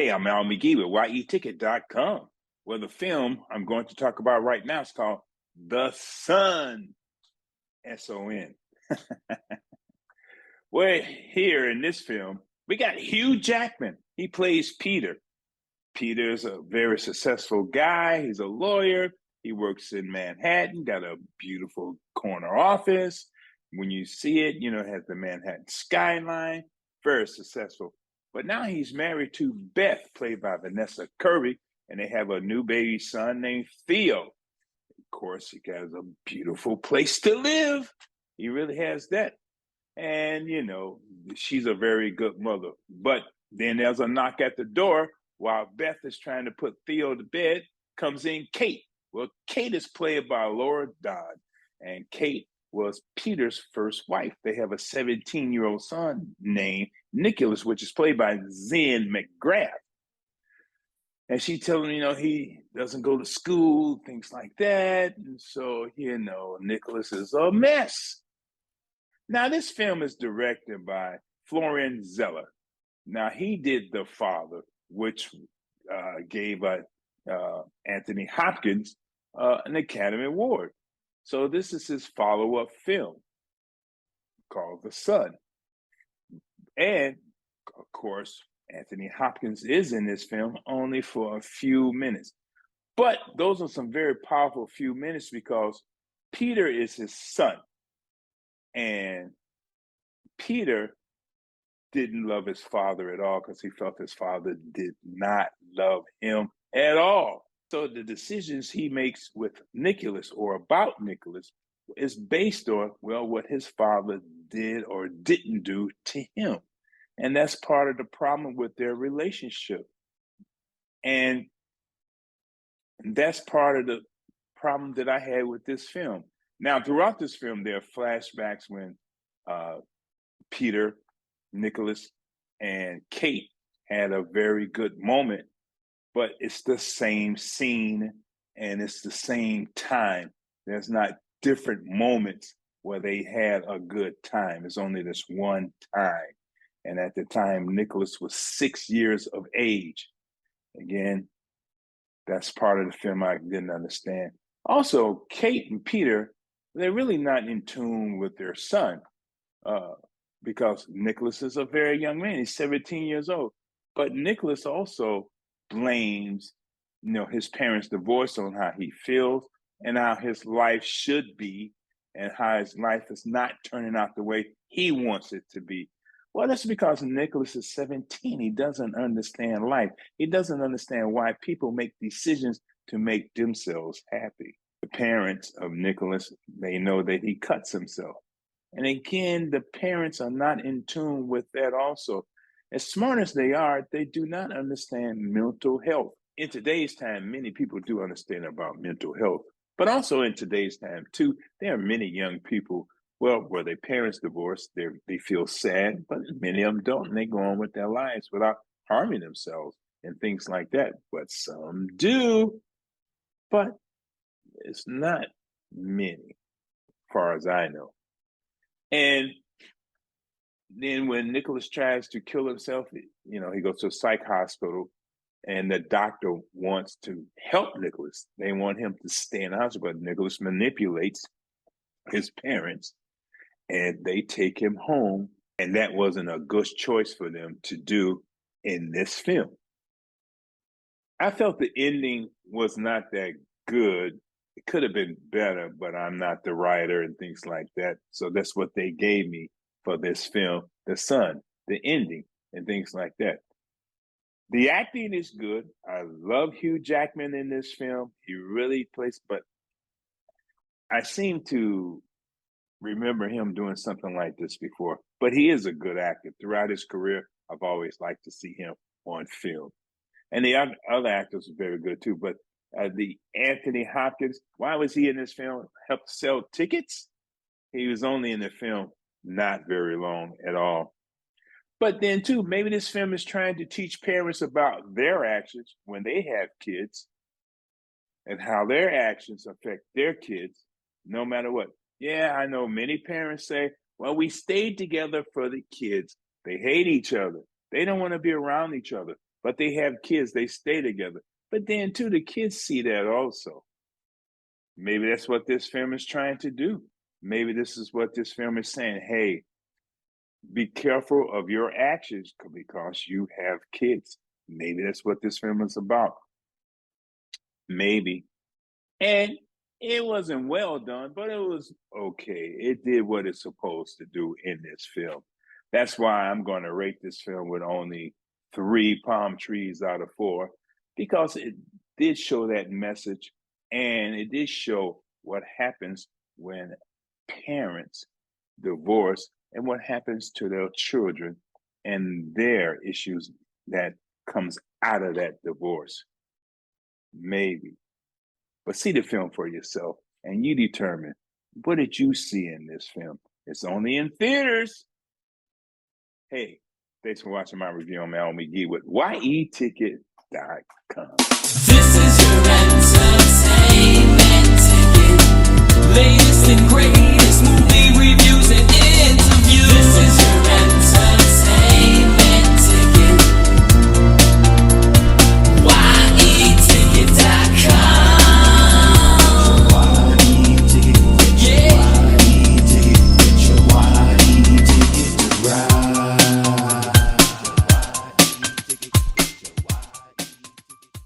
Hey, I'm Al McGee with YETicket.com. Well, the film I'm going to talk about right now is called The Son, S-O-N. Well, here in this film, we got Hugh Jackman. He plays Peter. Peter's a very successful guy. He's a lawyer. He works in Manhattan, got a beautiful corner office. When you see it, it has the Manhattan skyline. Very successful. But now he's married to Beth, played by Vanessa Kirby, and they have a new baby son named Theo. Of course, he has a beautiful place to live. He really has that. And, she's a very good mother. But then there's a knock at the door while Beth is trying to put Theo to bed. Comes in Kate. Well, Kate is played by Laura Dodd, and Kate was Peter's first wife. They have a 17-year-old son named Nicholas, which is played by Zen McGrath. And she tells him, he doesn't go to school, things like that. And so, Nicholas is a mess. Now, this film is directed by Florian Zeller. Now, he did The Father, which gave Anthony Hopkins an Academy Award. So this is his follow-up film called The Son. And, of course, Anthony Hopkins is in this film only for a few minutes. But those are some very powerful few minutes because Peter is his son. And Peter didn't love his father at all because he felt his father did not love him at all. So the decisions he makes with Nicholas or about Nicholas is based on, what his father did or didn't do to him. And that's part of the problem with their relationship. And that's part of the problem that I had with this film. Now, throughout this film, there are flashbacks when Peter, Nicholas, and Kate had a very good moment, but it's the same scene and it's the same time. There's not different moments where they had a good time. It's only this one time. And at the time, Nicholas was 6 years of age. Again, that's part of the film I didn't understand. Also, Kate and Peter, they're really not in tune with their son because Nicholas is a very young man. He's 17 years old. But Nicholas also blames, his parents' divorce on how he feels and how his life should be and how his life is not turning out the way he wants it to be. Well, that's because Nicholas is 17. He doesn't understand life. He doesn't understand why people make decisions to make themselves happy. The parents of Nicholas, they know that he cuts himself. And again, the parents are not in tune with that also. As smart as they are, they do not understand mental health. In today's time, many people do understand about mental health. But also in today's time, too, there are many young people where their parents divorced, they feel sad, but many of them don't, and they go on with their lives without harming themselves and things like that. But some do, but it's not many, as far as I know. And then when Nicholas tries to kill himself, he goes to a psych hospital, and the doctor wants to help Nicholas. They want him to stay in the hospital, but Nicholas manipulates his parents and they take him home. And that wasn't a good choice for them to do in this film. I felt the ending was not that good. It could have been better, but I'm not the writer and things like that. So that's what they gave me for this film, The Son, the ending and things like that. The acting is good. I love Hugh Jackman in this film. He really plays, but I seem to remember him doing something like this before. But he is a good actor. Throughout his career, I've always liked to see him on film. And the other actors are very good too. But the Anthony Hopkins, why was he in this film? Helped sell tickets? He was only in the film not very long at all. But then too, maybe this film is trying to teach parents about their actions when they have kids and how their actions affect their kids, no matter what. Yeah, I know many parents say, well, we stayed together for the kids. They hate each other. They don't want to be around each other. but they have kids, they stay together. But then too, the kids see that also. Maybe that's what this film is trying to do. Maybe this is what this film is saying. Hey, be careful of your actions because you have kids. Maybe that's what this film is about. Maybe. And it wasn't well done, but it was okay. It did what it's supposed to do in this film. That's why I'm going to rate this film with only 3 palm trees out of 4, because it did show that message, and it did show what happens when parents divorce and what happens to their children and their issues that comes out of that divorce. Maybe. But see the film for yourself, and you determine, what did you see in this film? It's only in theaters. Hey, thanks for watching my review on Mal McGee with YEticket.com. This is your entertainment ticket. Latest and greatest.